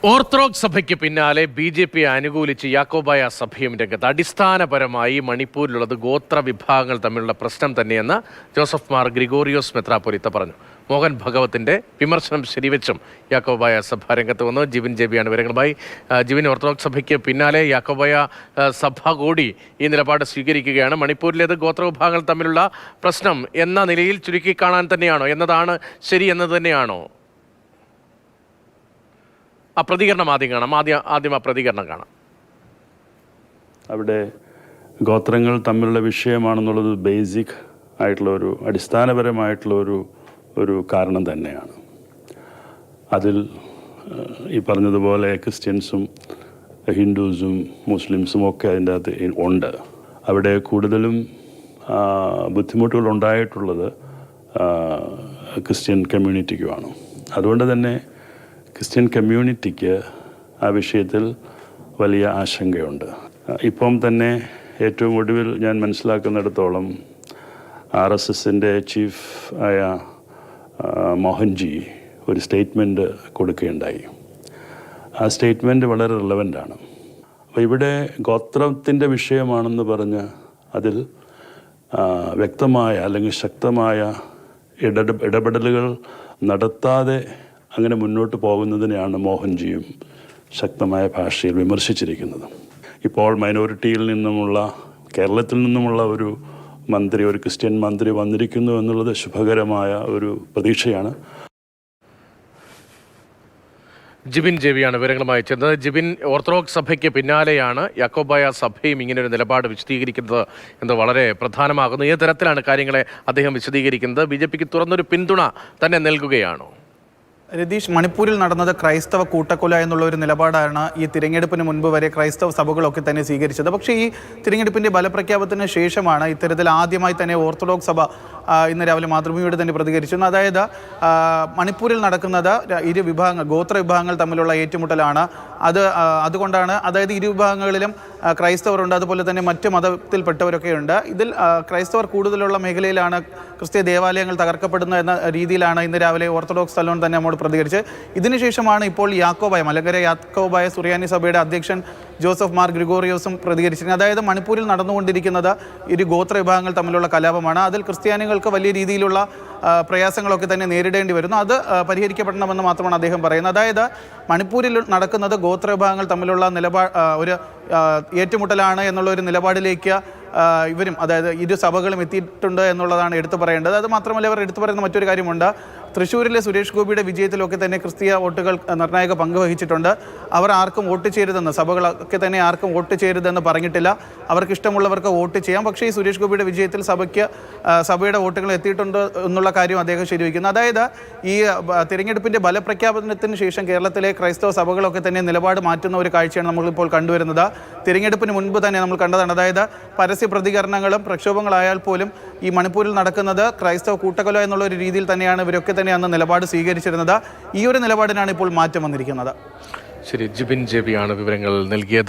Orthodox സഭയ്ക്ക് പിന്നാലെ BJP അനുകൂലിച്ച് യാക്കോബായ സഭയും രംഗത്ത്. അടിസ്ഥാനപരമായി മണിപ്പൂരിലുള്ളത് ഗോത്ര വിഭാഗങ്ങൾ തമ്മിലുള്ള പ്രശ്നം തന്നെയെന്ന് ജോസഫ് മാർ ഗ്രിഗോറിയോസ് മെത്രാപ്പൊലീത്ത പറഞ്ഞു. മോഹൻ ഭഗവത്തിന്റെ വിമർശനം ശരിവെച്ചും യാക്കോബായ സഭ രംഗത്ത് വന്നു. ജിബിൻ ജെബിയാണ് വിവരങ്ങളുമായി. ജിബിൻ, ഓർത്തഡോക്സ് സഭയ്ക്ക് പിന്നാലെ യാക്കോബായ സഭ കൂടി ഈ നിലപാട് സ്വീകരിക്കുകയാണ്. മണിപ്പൂരിലേത് ഗോത്രവിഭാഗങ്ങൾ തമ്മിലുള്ള പ്രശ്നം എന്ന നിലയിൽ ചുരുക്കി കാണാൻ തന്നെയാണോ എന്നതാണ് ശരി എന്നത് തന്നെയാണോ? ആ പ്രതികരണം ആദ്യം കാണാം. ആദ്യം ആ പ്രതികരണം കാണാം. അവിടെ ഗോത്രങ്ങൾ തമ്മിലുള്ള വിഷയമാണെന്നുള്ളത് ബേസിക് ആയിട്ടുള്ള അടിസ്ഥാനപരമായിട്ടുള്ള ഒരു കാരണം തന്നെയാണ്. അതിൽ ഈ പറഞ്ഞതുപോലെ ക്രിസ്ത്യൻസും ഹിന്ദുസും മുസ്ലിംസും ഒക്കെ അതിൻ്റെ അകത്ത് ഉണ്ട്. അവിടെ കൂടുതലും ബുദ്ധിമുട്ടുകൾ ഉണ്ടായിട്ടുള്ളത് ക്രിസ്ത്യൻ കമ്മ്യൂണിറ്റിക്കുമാണ്. അതുകൊണ്ട് തന്നെ ക്രിസ്ത്യൻ കമ്മ്യൂണിറ്റിക്ക് ആ വിഷയത്തിൽ വലിയ ആശങ്കയുണ്ട്. ഇപ്പം തന്നെ ഏറ്റവും ഒടുവിൽ ഞാൻ മനസ്സിലാക്കുന്നിടത്തോളം RSSൻ്റെ ചീഫ് ആയ മോഹൻജി ഒരു സ്റ്റേറ്റ്മെൻറ്റ് കൊടുക്കുകയുണ്ടായി. ആ സ്റ്റേറ്റ്മെൻറ്റ് വളരെ റിലവൻ്റാണ്. അപ്പോൾ ഇവിടെ ഗോത്രത്തിൻ്റെ വിഷയമാണെന്ന് പറഞ്ഞ് അതിൽ വ്യക്തമായ അല്ലെങ്കിൽ ശക്തമായ ഇടപെടലുകൾ നടത്താതെ അങ്ങനെ മുന്നോട്ട് പോകുന്നതിനെയാണ് മോഹൻജിയും ശക്തമായ ഭാഷയിൽ വിമർശിച്ചിരിക്കുന്നത്. ഇപ്പോൾ മൈനോറിറ്റിയിൽ നിന്നുമുള്ള കേരളത്തിൽ നിന്നുമുള്ള ഒരു ക്രിസ്ത്യൻ മന്ത്രി വന്നിരിക്കുന്നു എന്നുള്ളത് ശുഭകരമായ ഒരു പ്രതീക്ഷയാണ്. ജിബിൻ ജെബിയാണ് വിവരങ്ങളുമായി ചെന്നത്. ജിബിൻ, ഓർത്തഡോക്സ് സഭയ്ക്ക് പിന്നാലെയാണ് യാക്കോബായ സഭയും ഇങ്ങനൊരു നിലപാട് വിശദീകരിക്കുന്നത് എന്ന് വളരെ പ്രധാനമാകുന്നു. ഏത് തരത്തിലാണ് കാര്യങ്ങളെ അദ്ദേഹം വിശദീകരിക്കുന്നത്? ബി.ജെ.പിക്ക് തുറന്നൊരു പിന്തുണ തന്നെ നൽകുകയാണോ? രതീഷ്, മണിപ്പൂരിൽ നടന്നത് ക്രൈസ്തവ കൂട്ടക്കൊല എന്നുള്ള ഒരു നിലപാടാണ് ഈ തിരഞ്ഞെടുപ്പിന് മുൻപ് വരെ ക്രൈസ്തവ സഭകളൊക്കെ തന്നെ സ്വീകരിച്ചത്. പക്ഷേ ഈ തിരഞ്ഞെടുപ്പിൻ്റെ ഫലപ്രഖ്യാപനത്തിന് ശേഷമാണ് ഇത്തരത്തിൽ ആദ്യമായി തന്നെ ഓർത്തഡോക്സ് സഭ ഇന്ന് രാവിലെ മാതൃഭൂമിയോട് തന്നെ പ്രതികരിച്ചിരുന്നു. അതായത് മണിപ്പൂരിൽ നടക്കുന്നത് ഗോത്ര വിഭാഗങ്ങൾ തമ്മിലുള്ള ഏറ്റുമുട്ടലാണ്. അതുകൊണ്ടാണ് അതായത് ഇരു വിഭാഗങ്ങളിലും ക്രൈസ്തവരുണ്ട്, അതുപോലെ തന്നെ മറ്റ് മതത്തിൽപ്പെട്ടവരൊക്കെ ഉണ്ട്. ഇതിൽ ക്രൈസ്തവർ കൂടുതലുള്ള മേഖലയിലാണ് ക്രിസ്ത്യ ദേവാലയങ്ങൾ തകർക്കപ്പെടുന്നത് എന്ന രീതിയിലാണ് ഇന്ന് രാവിലെ ഓർത്തഡോക്സ് തലവൻ തന്നെ നമ്മോട് പ്രതികരിച്ച്. ഇതിനുശേഷമാണ് ഇപ്പോൾ മലങ്കര യാക്കോബായ സുറിയാനി സഭയുടെ അധ്യക്ഷൻ ജോസഫ് മാർ ഗ്രിഗോറിയോസും പ്രതികരിച്ചിരുന്നത്. അതായത് മണിപ്പൂരിൽ നടന്നുകൊണ്ടിരിക്കുന്നത് ഇരു ഗോത്ര വിഭാഗങ്ങൾ തമ്മിലുള്ള കലാപമാണ്. അതിൽ ക്രിസ്ത്യാനികൾക്ക് വലിയ രീതിയിലുള്ള പ്രയാസങ്ങളൊക്കെ തന്നെ നേരിടേണ്ടി വരുന്നു. അത് പരിഹരിക്കപ്പെടണമെന്ന് മാത്രമാണ് അദ്ദേഹം പറയുന്നത്. അതായത് മണിപ്പൂരിൽ നടക്കുന്നത് ഗോത്ര വിഭാഗങ്ങൾ തമ്മിലുള്ള ഒരു ഏറ്റുമുട്ടലാണ് എന്നുള്ള ഒരു നിലപാടിലേക്ക് ഇവരും, അതായത് ഇരു സഭകളും എത്തിയിട്ടുണ്ട് എന്നുള്ളതാണ് എടുത്തു പറയേണ്ടത്. അത് മാത്രമല്ല, ഇവർ എടുത്തു പറയുന്ന മറ്റൊരു കാര്യമുണ്ട്. തൃശ്ശൂരിലെ സുരേഷ് ഗോപിയുടെ വിജയത്തിലൊക്കെ തന്നെ ക്രിസ്തീയ വോട്ടുകൾ നിർണായക പങ്ക് വഹിച്ചിട്ടുണ്ട്. അവർ ആർക്കും വോട്ട് ചെയ്യരുതെന്ന്, സഭകളൊക്കെ തന്നെ ആർക്കും വോട്ട് ചെയ്യരുതെന്ന് പറഞ്ഞിട്ടില്ല. അവർക്ക് ഇഷ്ടമുള്ളവർക്ക് വോട്ട് ചെയ്യാം. പക്ഷേ ഈ സുരേഷ് ഗോപിയുടെ വിജയത്തിൽ സഭയുടെ വോട്ടുകൾ എത്തിയിട്ടുണ്ട് എന്നുള്ള കാര്യം അദ്ദേഹം ശരിവയ്ക്കുന്നു. അതായത് ഈ തിരഞ്ഞെടുപ്പിൻ്റെ ഫലപ്രഖ്യാപനത്തിന് ശേഷം കേരളത്തിലെ ക്രൈസ്തവ സഭകളൊക്കെ തന്നെ നിലപാട് മാറ്റുന്ന ഒരു കാഴ്ചയാണ് നമ്മളിപ്പോൾ കണ്ടുവരുന്നത്. തിരഞ്ഞെടുപ്പിന് മുൻപ് തന്നെ നമ്മൾ കണ്ടതാണ്. അതായത് പരസ്യ പ്രതികരണങ്ങളും പ്രക്ഷോഭങ്ങളായാൽ പോലും ഈ മണിപ്പൂരിൽ നടക്കുന്നത് ക്രൈസ്തവ കൂട്ടക്കൊല എന്നുള്ള ഒരു രീതിയിൽ തന്നെയാണ് ഇവരൊക്കെ തന്നെ അന്ന് നിലപാട് സ്വീകരിച്ചിരുന്നത്. ഈ ഒരു നിലപാടിനാണ് ഇപ്പോൾ മാറ്റം വന്നിരിക്കുന്നത്. ശരി, ജിബിൻ ജെബിയാണ് വിവരങ്ങൾ നൽകിയത്.